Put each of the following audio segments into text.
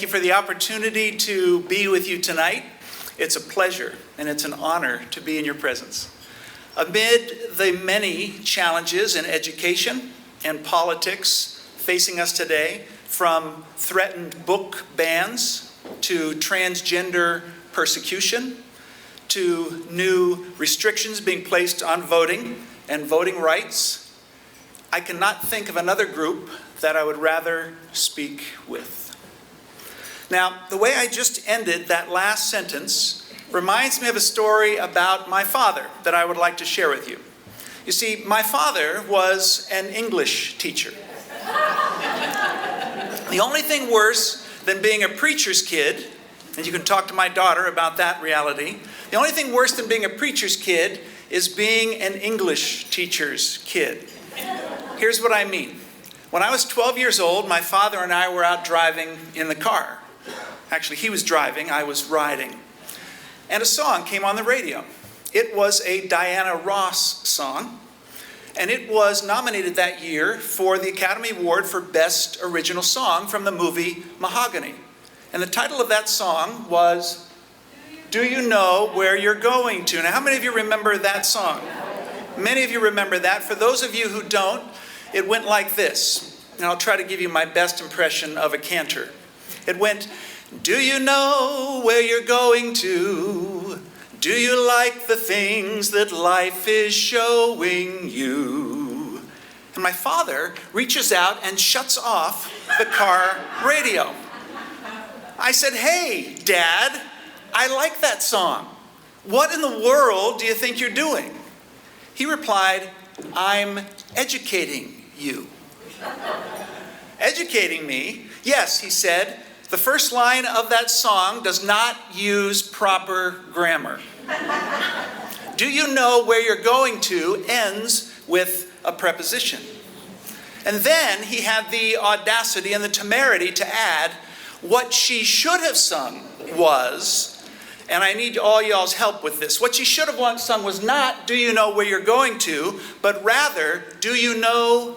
Thank you for the opportunity to be with you tonight. It's a pleasure and it's an honor to be in your presence. Amid the many challenges in education and politics facing us today, from threatened book bans to transgender persecution to new restrictions being placed on voting and voting rights, I cannot think of another group that I would rather speak with. Now, the way I just ended that last sentence reminds me of a story about my father that I would like to share with you. You see, my father was an English teacher. The only thing worse than being a preacher's kid, and you can talk to my daughter about that reality, the only thing worse than being a preacher's kid is being an English teacher's kid. Here's what I mean. When I was 12 years old, my father and I were out driving in the car. Actually, he was driving, I was riding. And a song came on the radio. It was a Diana Ross song, and it was nominated that year for the Academy Award for Best Original Song from the movie Mahogany. And the title of that song was, "Do You Know Where You're Going To?" Now, how many of you remember that song? Many of you remember that. For those of you who don't, it went like this. And I'll try to give you my best impression of a cantor. It went, "Do you know where you're going to? Do you like the things that life is showing you?" And my father reaches out and shuts off the car radio. I said, "Hey, Dad, I like that song. What in the world do you think you're doing?" He replied, "I'm educating you." Educating me? Yes, he said. The first line of that song does not use proper grammar. "Do you know where you're going to?" ends with a preposition. And then he had the audacity and the temerity to add, what she should have sung was, and I need all y'all's help with this, what she should have sung was not, "Do you know where you're going to?" but rather, "Do you know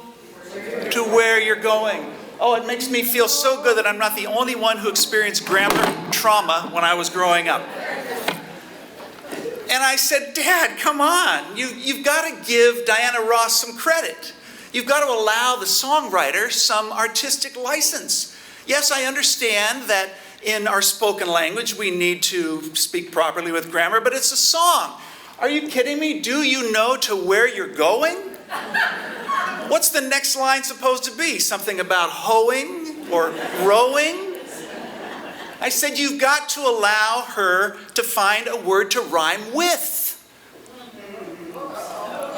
to where you're going?" Oh, it makes me feel so good that I'm not the only one who experienced grammar trauma when I was growing up. And I said, "Dad, come on. You've got to give Diana Ross some credit. You've got to allow the songwriter some artistic license. Yes, I understand that in our spoken language we need to speak properly with grammar, but it's a song. Are you kidding me? Do you know to where you're going? What's the next line supposed to be? Something about hoeing or rowing?" I said, "You've got to allow her to find a word to rhyme with."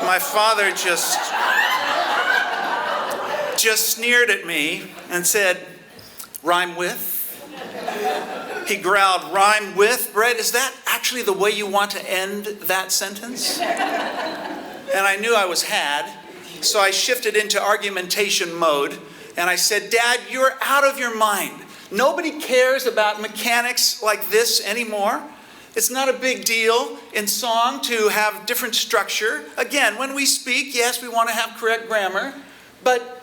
My father just sneered at me and said, "Rhyme with?" He growled, "Rhyme with, Brett? Is that actually the way you want to end that sentence?" And I knew I was had. So I shifted into argumentation mode, and I said, "Dad, you're out of your mind. Nobody cares about mechanics like this anymore. It's not a big deal in song to have different structure. Again, when we speak, yes, we want to have correct grammar, but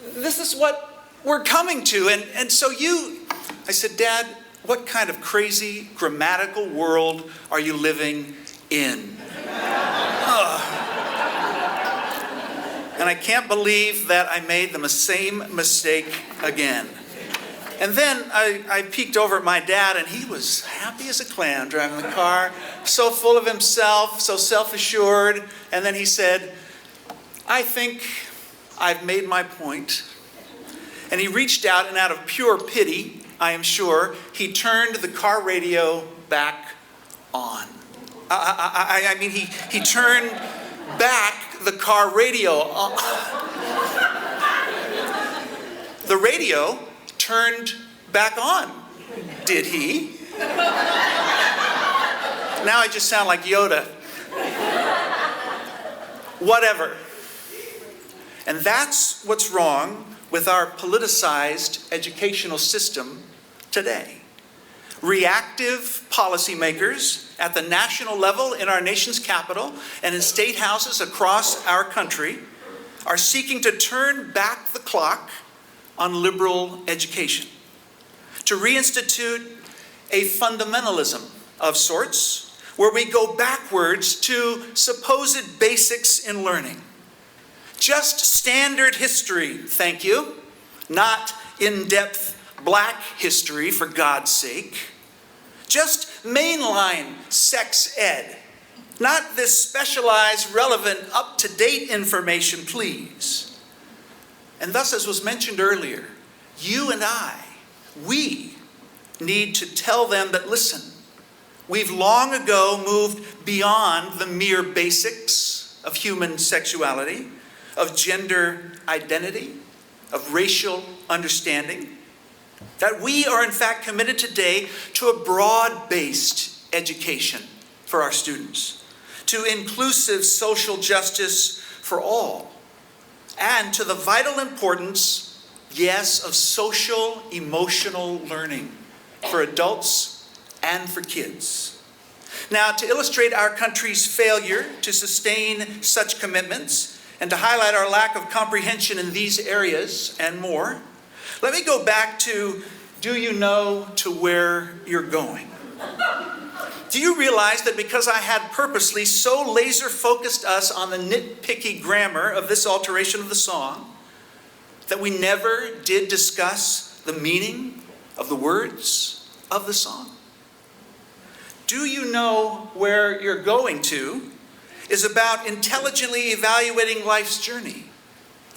this is what we're coming to. And so I said, "Dad, what kind of crazy grammatical world are you living in?" And I can't believe that I made the same mistake again. And then I peeked over at my dad, and he was happy as a clam driving the car, so full of himself, so self-assured. And then he said, "I think I've made my point." And he reached out, and out of pure pity, I am sure, he turned the car radio back on. I mean, he turned back the car radio. The radio turned back on. Did he? Now I just sound like Yoda. Whatever. And that's what's wrong with our politicized educational system today. Reactive policymakers at the national level in our nation's capital and in state houses across our country are seeking to turn back the clock on liberal education. to reinstitute a fundamentalism of sorts, where we go backwards to supposed basics in learning. Just standard history, thank you, not in-depth black history, for God's sake. Just mainline sex ed, not this specialized, relevant, up-to-date information, please. And thus, as was mentioned earlier, you and we need to tell them that, listen, we've long ago moved beyond the mere basics of human sexuality, of gender identity, of racial understanding, that we are in fact committed today to a broad-based education for our students, to inclusive social justice for all, and to the vital importance, yes, of social emotional learning for adults and for kids. Now, to illustrate our country's failure to sustain such commitments and to highlight our lack of comprehension in these areas and more, let me go back to, do you know to where you're going? Do you realize that because I had purposely so laser-focused us on the nitpicky grammar of this alteration of the song, that we never did discuss the meaning of the words of the song? Do you know where you're going to is about intelligently evaluating life's journey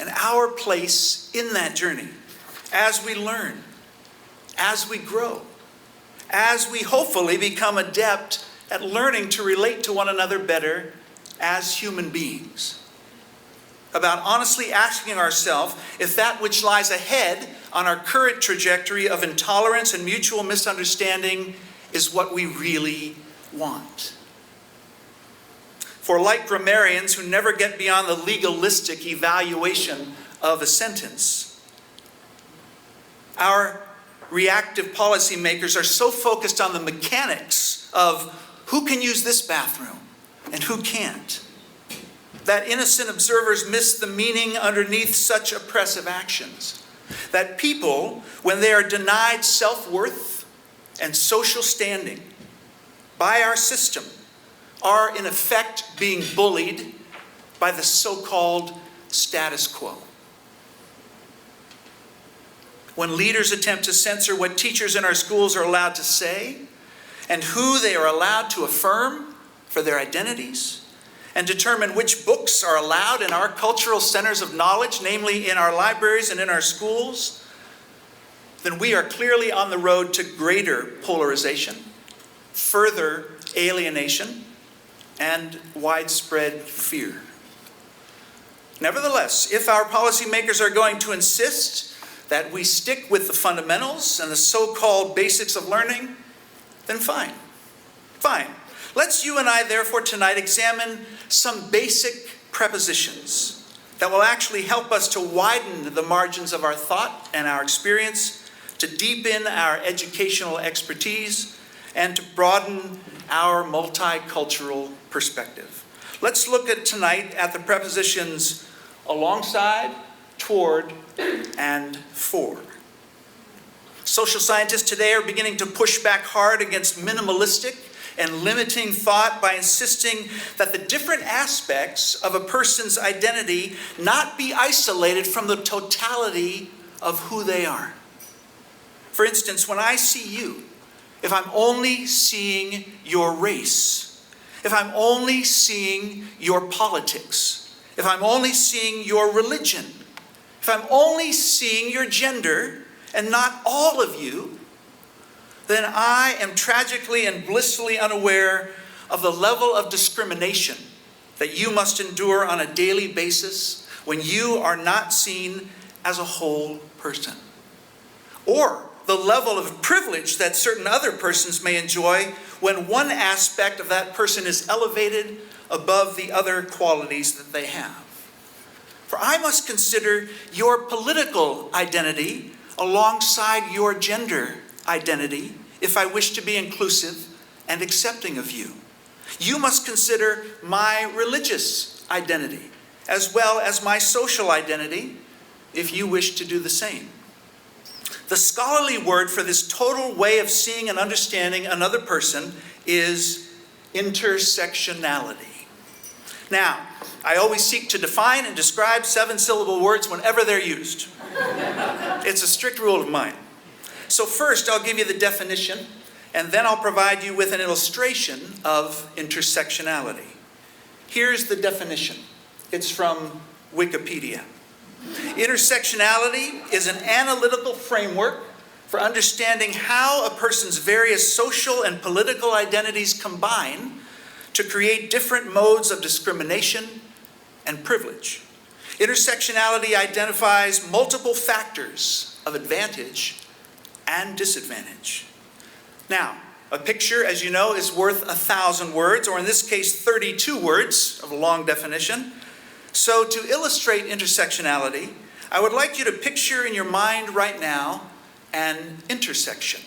and our place in that journey as we learn, as we grow, as we hopefully become adept at learning to relate to one another better as human beings. About honestly asking ourselves if that which lies ahead on our current trajectory of intolerance and mutual misunderstanding is what we really want. For like grammarians who never get beyond the legalistic evaluation of a sentence, our reactive policymakers are so focused on the mechanics of who can use this bathroom and who can't, that innocent observers miss the meaning underneath such oppressive actions. That people, when they are denied self-worth and social standing by our system, are in effect being bullied by the so-called status quo. When leaders attempt to censor what teachers in our schools are allowed to say and who they are allowed to affirm for their identities, and determine which books are allowed in our cultural centers of knowledge, namely in our libraries and in our schools, then we are clearly on the road to greater polarization, further alienation, and widespread fear. Nevertheless, if our policymakers are going to insist that we stick with the fundamentals and the so-called basics of learning, then fine. Fine. Let's you and I, therefore, tonight examine some basic prepositions that will actually help us to widen the margins of our thought and our experience, to deepen our educational expertise, and to broaden our multicultural perspective. Let's look at tonight at the prepositions alongside, toward, and for. Social scientists today are beginning to push back hard against minimalistic and limiting thought by insisting that the different aspects of a person's identity not be isolated from the totality of who they are. For instance, when I see you, if I'm only seeing your race, if I'm only seeing your politics, if I'm only seeing your religion, if I'm only seeing your gender and not all of you, then I am tragically and blissfully unaware of the level of discrimination that you must endure on a daily basis when you are not seen as a whole person. Or the level of privilege that certain other persons may enjoy when one aspect of that person is elevated above the other qualities that they have. For I must consider your political identity alongside your gender identity if I wish to be inclusive and accepting of you. You must consider my religious identity as well as my social identity if you wish to do the same. The scholarly word for this total way of seeing and understanding another person is intersectionality. Now, I always seek to define and describe 7-syllable words whenever they're used. It's a strict rule of mine. So first, I'll give you the definition, and then I'll provide you with an illustration of intersectionality. Here's the definition. It's from Wikipedia. Intersectionality is an analytical framework for understanding how a person's various social and political identities combine to create different modes of discrimination and privilege. Intersectionality identifies multiple factors of advantage and disadvantage. Now, a picture, as you know, is worth 1,000 words, or in this case, 32 words of a long definition. So to illustrate intersectionality, I would like you to picture in your mind right now an intersection.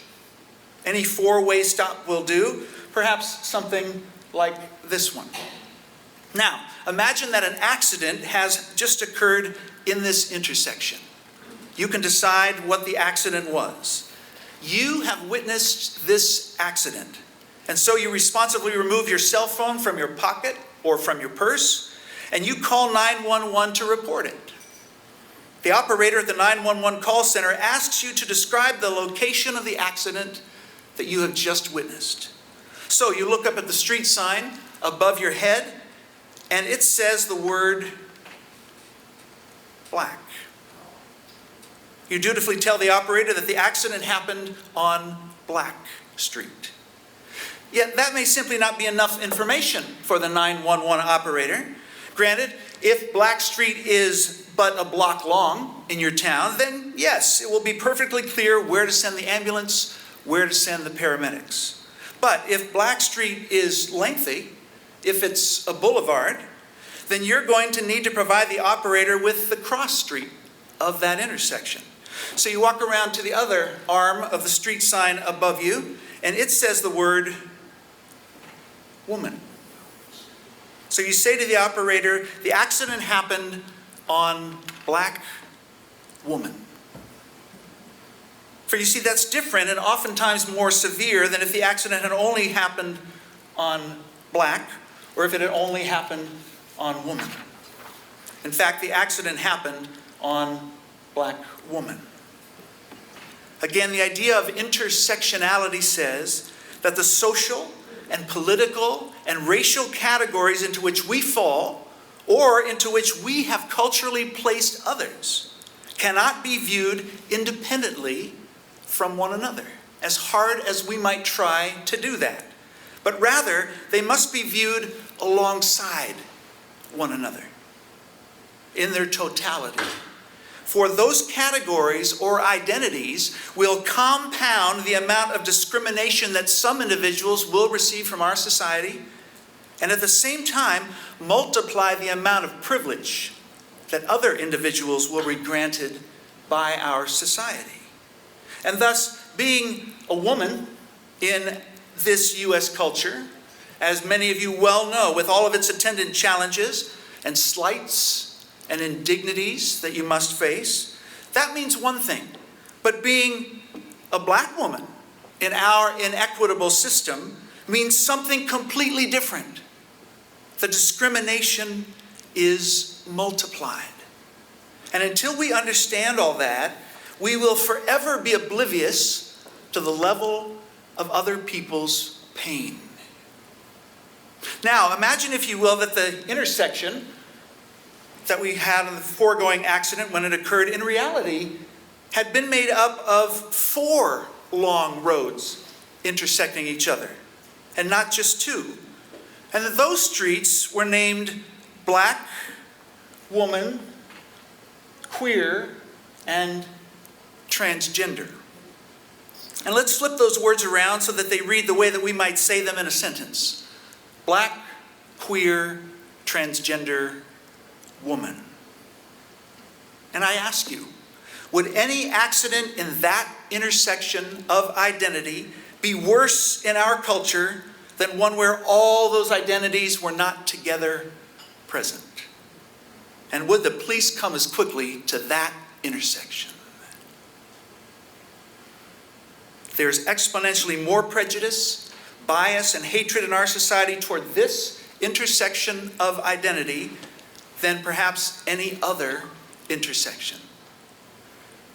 Any four-way stop will do, perhaps something like this one. Now, imagine that an accident has just occurred in this intersection. You can decide what the accident was. You have witnessed this accident, and so you responsibly remove your cell phone from your pocket or from your purse, and you call 911 to report it. The operator at the 911 call center asks you to describe the location of the accident that you have just witnessed. So you look up at the street sign above your head, and it says the word black. You dutifully tell the operator that the accident happened on Black Street. Yet that may simply not be enough information for the 911 operator. Granted, if Black Street is but a block long in your town, then yes, it will be perfectly clear where to send the ambulance, where to send the paramedics. But if Black Street is lengthy, if it's a boulevard, then you're going to need to provide the operator with the cross street of that intersection. So you walk around to the other arm of the street sign above you, and it says the word woman. So you say to the operator, the accident happened on Black woman. For you see, that's different and oftentimes more severe than if the accident had only happened on black or if it had only happened on woman. In fact, the accident happened on Black woman. Again, the idea of intersectionality says that the social and political and racial categories into which we fall, or into which we have culturally placed others, cannot be viewed independently from one another, as hard as we might try to do that. But rather, they must be viewed alongside one another in their totality. For those categories or identities will compound the amount of discrimination that some individuals will receive from our society, and at the same time multiply the amount of privilege that other individuals will be granted by our society. And thus, being a woman in this U.S. culture, as many of you well know, with all of its attendant challenges and slights and indignities that you must face, that means one thing. But being a black woman in our inequitable system means something completely different. The discrimination is multiplied. And until we understand all that, we will forever be oblivious to the level of other people's pain. Now, imagine, if you will, that the intersection that we had in the foregoing accident when it occurred in reality had been made up of 4 long roads intersecting each other, and not just 2. And that those streets were named Black, Woman, Queer, and Transgender. And let's flip those words around so that they read the way that we might say them in a sentence. Black, queer, transgender, woman. And I ask you, would any accident in that intersection of identity be worse in our culture than one where all those identities were not together present? And would the police come as quickly to that intersection? there's exponentially more prejudice, bias, and hatred in our society toward this intersection of identity than perhaps any other intersection.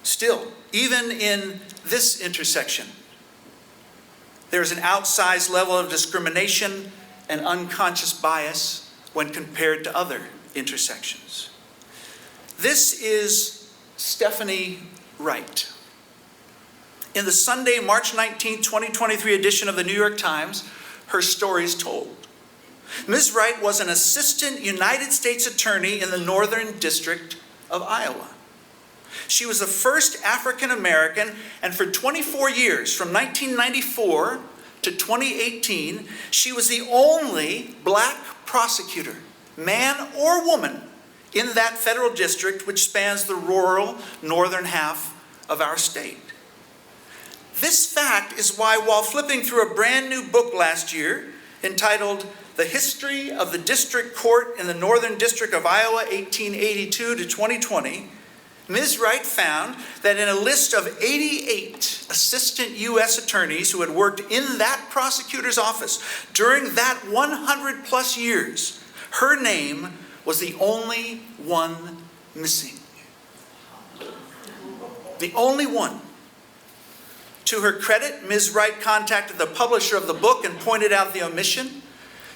Still, even in this intersection, there's an outsized level of discrimination and unconscious bias when compared to other intersections. This is Stephanie Wright. In the Sunday, March 19, 2023 edition of the New York Times, her story is told. Ms. Wright was an assistant United States attorney in the Northern District of Iowa. She was the first African American, and for 24 years, from 1994 to 2018, she was the only black prosecutor, man or woman, in that federal district which spans the rural northern half of our state. This fact is why, while flipping through a brand new book last year entitled The History of the District Court in the Northern District of Iowa, 1882 to 2020, Ms. Wright found that in a list of 88 assistant U.S. attorneys who had worked in that prosecutor's office during that 100 plus years, her name was the only one missing. The only one. To her credit, Ms. Wright contacted the publisher of the book and pointed out the omission.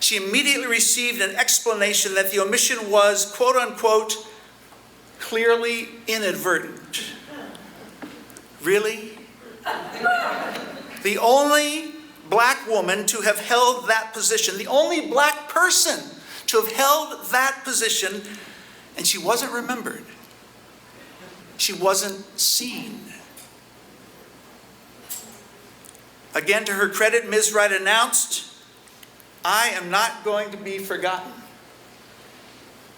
She immediately received an explanation that the omission was, quote unquote, clearly inadvertent. Really? The only black woman to have held that position, the only black person to have held that position, and she wasn't remembered. She wasn't seen. Again, to her credit, Ms. Wright announced, "I am not going to be forgotten."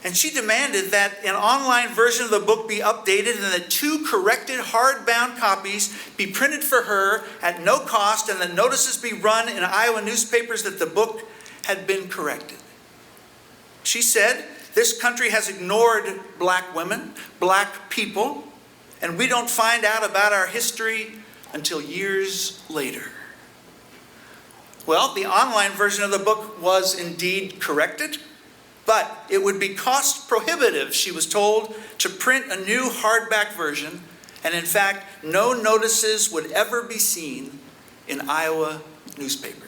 And she demanded that an online version of the book be updated and that 2 corrected hardbound copies be printed for her at no cost, and that notices be run in Iowa newspapers that the book had been corrected. She said, "This country has ignored black women, black people, and we don't find out about our history until years later." Well, the online version of the book was indeed corrected, but it would be cost prohibitive, she was told, to print a new hardback version, and in fact, no notices would ever be seen in Iowa newspapers.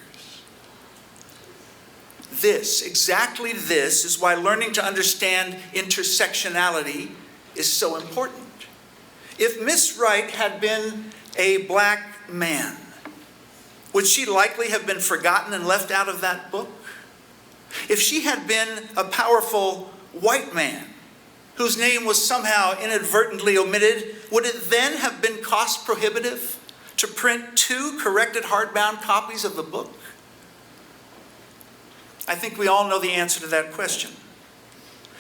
Exactly this, is why learning to understand intersectionality is so important. If Miss Wright had been a black man, would she likely have been forgotten and left out of that book? If she had been a powerful white man whose name was somehow inadvertently omitted, would it then have been cost prohibitive to print 2 corrected hardbound copies of the book? I think we all know the answer to that question.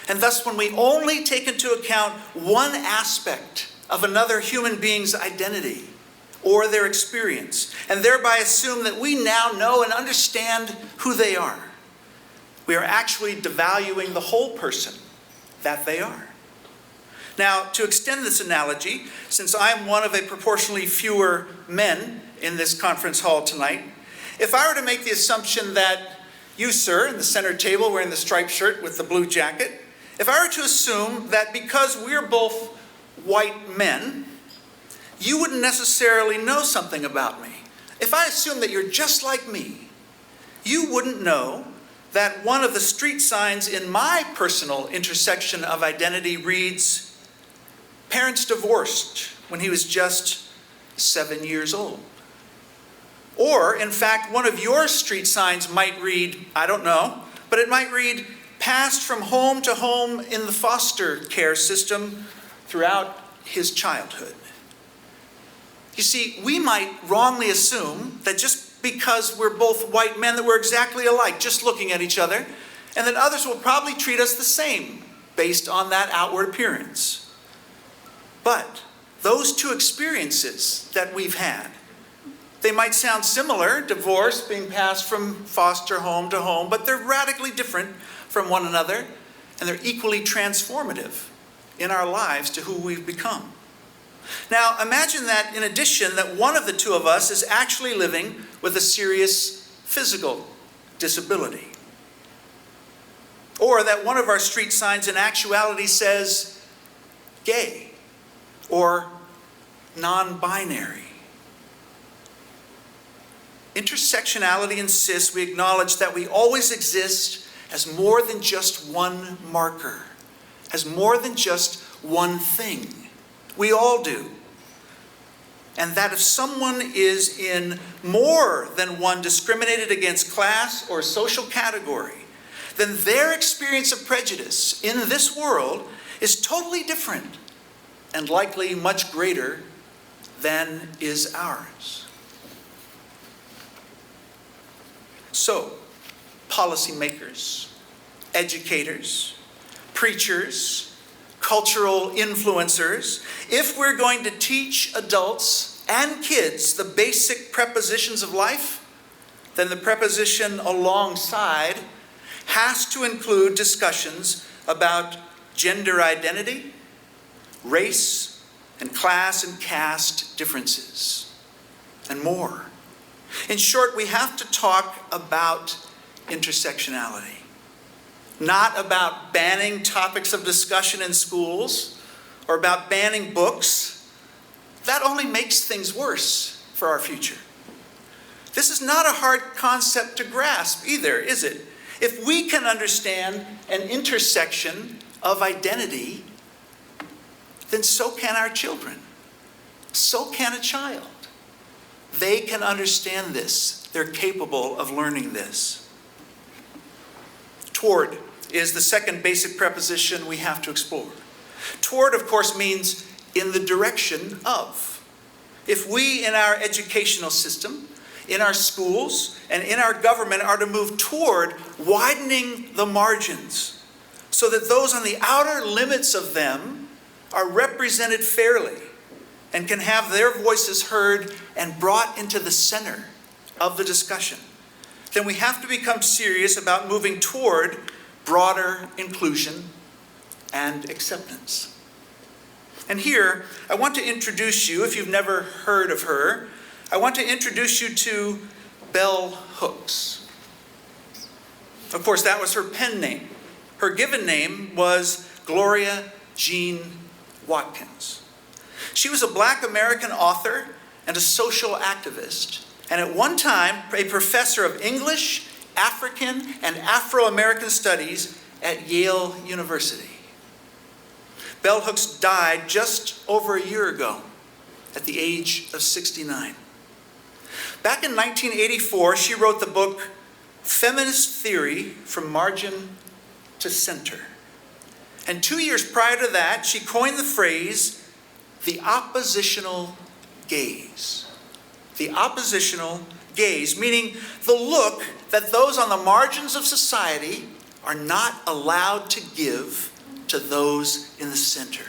And thus, when we only take into account one aspect of another human being's identity or their experience, and thereby assume that we now know and understand who they are, we are actually devaluing the whole person that they are. Now, to extend this analogy, since I'm one of a proportionally fewer men in this conference hall tonight, if I were to make the assumption that you, sir, in the center table wearing the striped shirt with the blue jacket, if I were to assume that because we're both white men, you wouldn't necessarily know something about me. If I assume that you're just like me, you wouldn't know that one of the street signs in my personal intersection of identity reads, "Parents divorced when he was just 7 years old." Or, in fact, one of your street signs might read, I don't know, but it might read, "Passed from home to home in the foster care system throughout his childhood." You see, we might wrongly assume that just because we're both white men that we're exactly alike, just looking at each other, and that others will probably treat us the same based on that outward appearance. But those 2 experiences that we've had, they might sound similar, divorce, being passed from foster home to home, but they're radically different from one another, and they're equally transformative in our lives to who we've become. Now, imagine that in addition, that one of the two of us is actually living with a serious physical disability. Or that one of our street signs in actuality says gay or non-binary. Intersectionality insists we acknowledge that we always exist as more than just one marker, as more than just one thing. We all do. And that if someone is in more than one discriminated against class or social category, then their experience of prejudice in this world is totally different and likely much greater than is ours. So, policymakers, educators, preachers, cultural influencers, if we're going to teach adults and kids the basic prepositions of life, then the preposition alongside has to include discussions about gender identity, race, and class and caste differences, and more. In short, we have to talk about intersectionality. Not about banning topics of discussion in schools or about banning books. That only makes things worse for our future. This is not a hard concept to grasp either, is it? If we can understand an intersection of identity, then so can our children. So can a child. They can understand this. They're capable of learning this. Toward is the second basic preposition we have to explore. Toward, of course, means in the direction of. If we in our educational system, in our schools, and in our government are to move toward widening the margins so that those on the outer limits of them are represented fairly and can have their voices heard and brought into the center of the discussion, then we have to become serious about moving toward broader inclusion and acceptance. And here, I want to introduce you, if you've never heard of her, I want to introduce you to Bell Hooks. Of course, that was her pen name. Her given name was Gloria Jean Watkins. She was a Black American author and a social activist, and at one time, a professor of English, African, and Afro-American studies at Yale University. Bell Hooks died just over a year ago at the age of 69. Back in 1984, she wrote the book Feminist Theory from Margin to Center. And 2 years prior to that, she coined the phrase, the oppositional gaze. The oppositional gaze, meaning the look that those on the margins of society are not allowed to give to those in the center.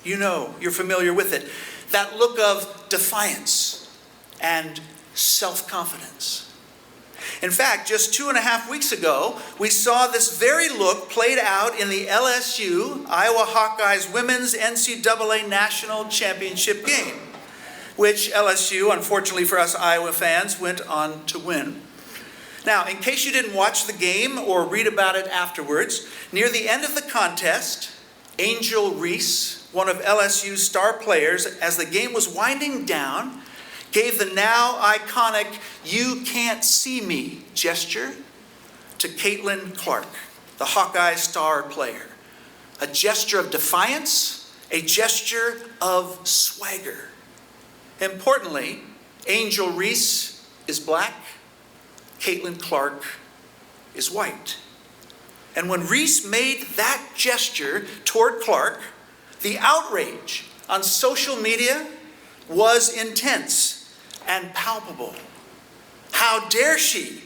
You know, you're familiar with it. That look of defiance and self-confidence. In fact, just 2.5 weeks ago, we saw this very look played out in the LSU, Iowa Hawkeyes Women's NCAA National Championship game, which LSU, unfortunately for us Iowa fans, went on to win. Now, in case you didn't watch the game or read about it afterwards, near the end of the contest, Angel Reese, one of LSU's star players, as the game was winding down, gave the now iconic "you can't see me" gesture to Caitlin Clark, the Hawkeye star player. A gesture of defiance, a gesture of swagger. Importantly, Angel Reese is Black, Caitlin Clark is white. And when Reese made that gesture toward Clark, the outrage on social media was intense and palpable. How dare she?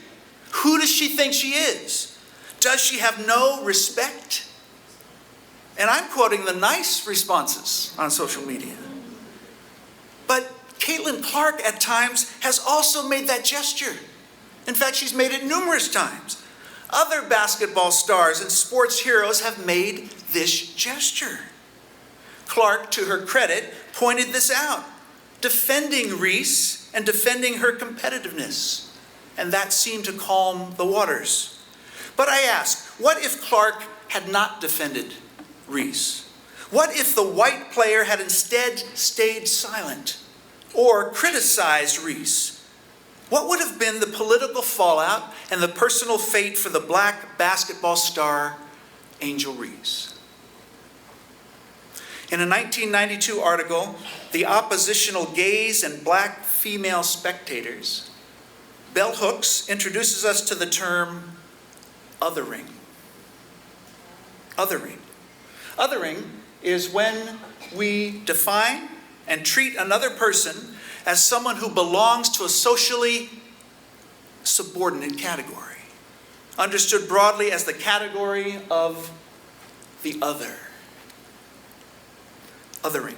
Who does she think she is? Does she have no respect? And I'm quoting the nice responses on social media. But Caitlin Clark at times has also made that gesture. In fact, she's made it numerous times. Other basketball stars and sports heroes have made this gesture. Clark, to her credit, pointed this out, defending Reese and defending her competitiveness. And that seemed to calm the waters. But I ask, what if Clark had not defended Reese? What if the white player had instead stayed silent or criticized Reese? What would have been the political fallout and the personal fate for the black basketball star, Angel Reese? In a 1992 article, The Oppositional Gays and Black Female Spectators, Bell Hooks introduces us to the term othering. Othering. Othering is when we define and treat another person as someone who belongs to a socially subordinate category, understood broadly as the category of the other. Othering.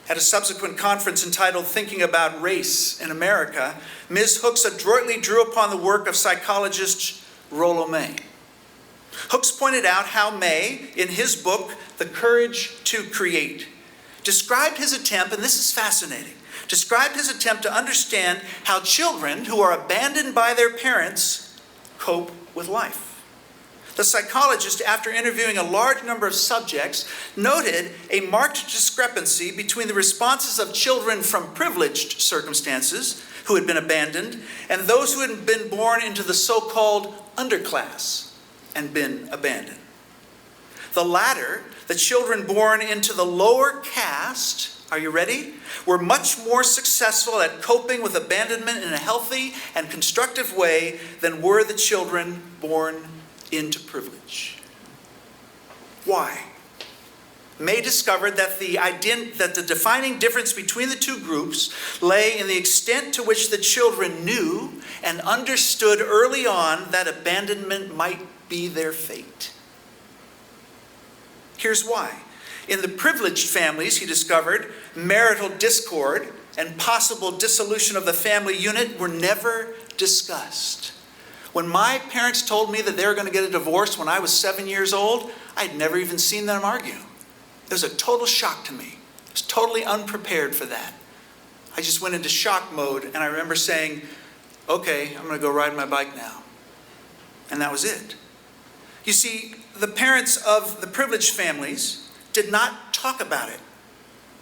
At a subsequent conference entitled Thinking About Race in America, Ms. Hooks adroitly drew upon the work of psychologist Rollo May. Hooks pointed out how May, in his book, The Courage to Create, described his attempt, and this is fascinating, described his attempt to understand how children who are abandoned by their parents cope with life. The psychologist, after interviewing a large number of subjects, noted a marked discrepancy between the responses of children from privileged circumstances who had been abandoned and those who had been born into the so-called underclass and been abandoned. The latter, the children born into the lower caste, are you ready? Were much more successful at coping with abandonment in a healthy and constructive way than were the children born into privilege. Why? May discovered that the defining difference between the two groups lay in the extent to which the children knew and understood early on that abandonment might be their fate. Here's why. In the privileged families, he discovered, marital discord and possible dissolution of the family unit were never discussed. When my parents told me that they were going to get a divorce when I was 7 years old, I'd never even seen them argue. It was a total shock to me. I was totally unprepared for that. I just went into shock mode, and I remember saying, okay, I'm going to go ride my bike now. And that was it. You see, the parents of the privileged families did not talk about it.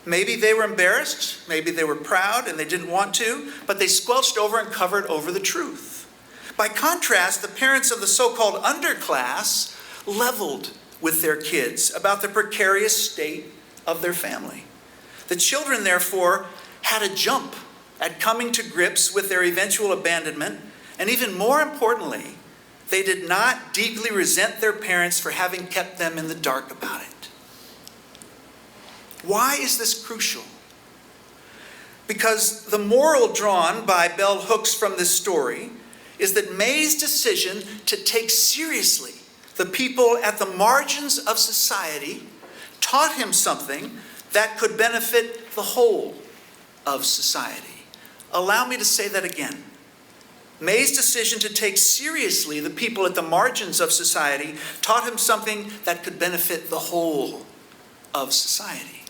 Maybe they were embarrassed, maybe they were proud and they didn't want to, but they squelched over and covered over the truth. By contrast, the parents of the so-called underclass leveled with their kids about the precarious state of their family. The children, therefore, had a jump at coming to grips with their eventual abandonment, and even more importantly, they did not deeply resent their parents for having kept them in the dark about it. Why is this crucial? Because the moral drawn by Bell Hooks from this story is that May's decision to take seriously the people at the margins of society taught him something that could benefit the whole of society. Allow me to say that again. May's decision to take seriously the people at the margins of society taught him something that could benefit the whole of society.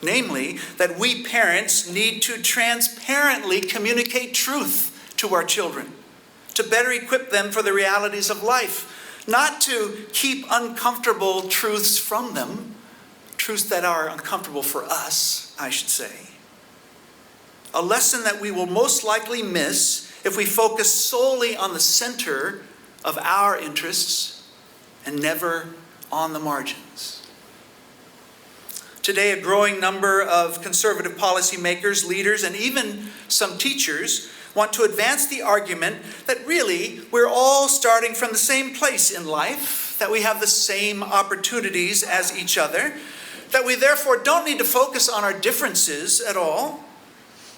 Namely, that we parents need to transparently communicate truth to our children, to better equip them for the realities of life, not to keep uncomfortable truths from them, truths that are uncomfortable for us, I should say. A lesson that we will most likely miss if we focus solely on the center of our interests and never on the margins. Today, a growing number of conservative policymakers, leaders, and even some teachers want to advance the argument that really we're all starting from the same place in life, that we have the same opportunities as each other, that we therefore don't need to focus on our differences at all,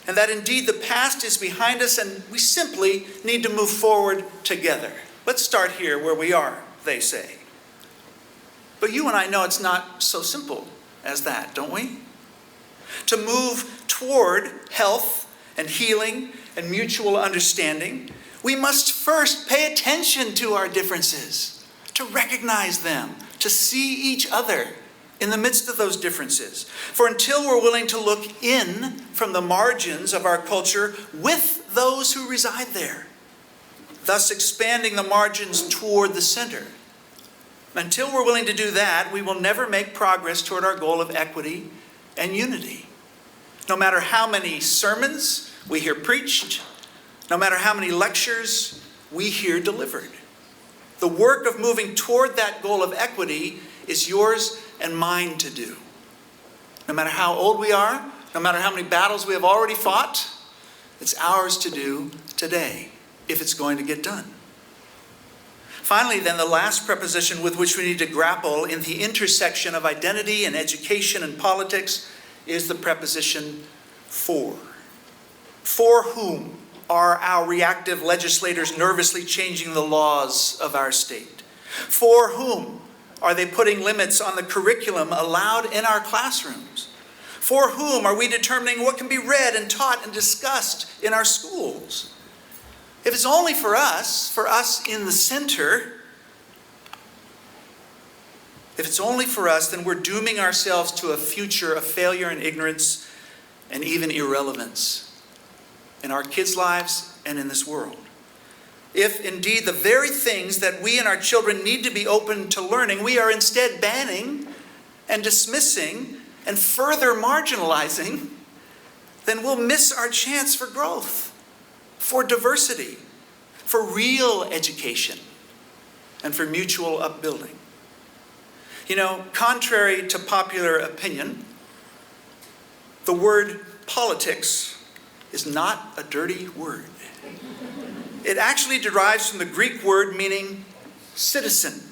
and that indeed the past is behind us and we simply need to move forward together. Let's start here where we are, they say. But you and I know it's not so simple as that, don't we? To move toward health and healing and mutual understanding, we must first pay attention to our differences, to recognize them, to see each other in the midst of those differences. For until we're willing to look in from the margins of our culture with those who reside there, thus expanding the margins toward the center, until we're willing to do that, we will never make progress toward our goal of equity and unity. No matter how many sermons we hear preached, no matter how many lectures we hear delivered. The work of moving toward that goal of equity is yours and mine to do. No matter how old we are, no matter how many battles we have already fought, it's ours to do today, if it's going to get done. Finally, then, the last preposition with which we need to grapple in the intersection of identity and education and politics is the preposition for. For whom are our reactive legislators nervously changing the laws of our state? For whom are they putting limits on the curriculum allowed in our classrooms? For whom are we determining what can be read and taught and discussed in our schools? If it's only for us in the center, if it's only for us, then we're dooming ourselves to a future of failure and ignorance and even irrelevance in our kids' lives and in this world. If indeed the very things that we and our children need to be open to learning, we are instead banning and dismissing and further marginalizing, then we'll miss our chance for growth, for diversity, for real education, and for mutual upbuilding. You know, contrary to popular opinion, the word politics is not a dirty word. It actually derives from the Greek word meaning citizen,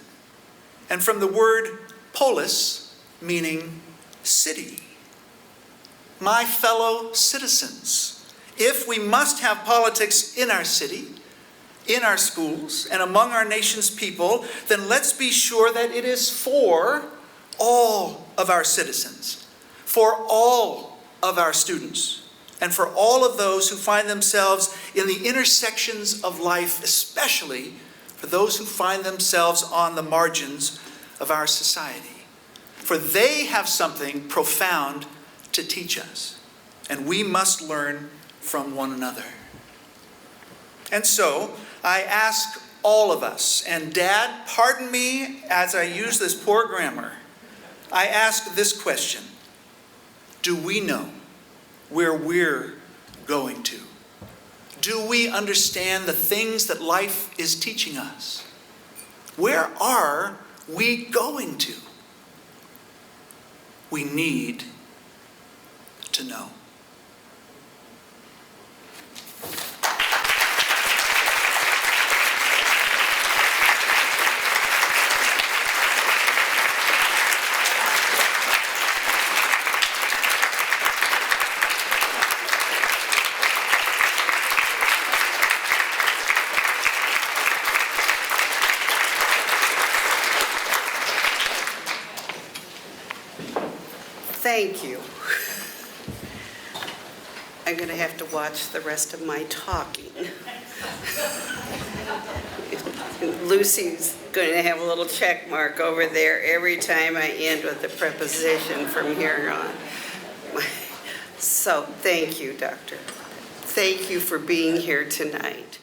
and from the word polis, meaning city. My fellow citizens, if we must have politics in our city, in our schools, and among our nation's people, then let's be sure that it is for all of our citizens, for all of our students, and for all of those who find themselves in the intersections of life, especially for those who find themselves on the margins of our society. For they have something profound to teach us, and we must learn from one another. And so, I ask all of us, and Dad, pardon me as I use this poor grammar, I ask this question: do we know where we're going to? Do we understand the things that life is teaching us? Where are we going to? We need to know. Thank you. I'm going to have to watch the rest of my talking. Lucy's going to have a little check mark over there every time I end with a preposition from here on. So thank you, Doctor. Thank you for being here tonight.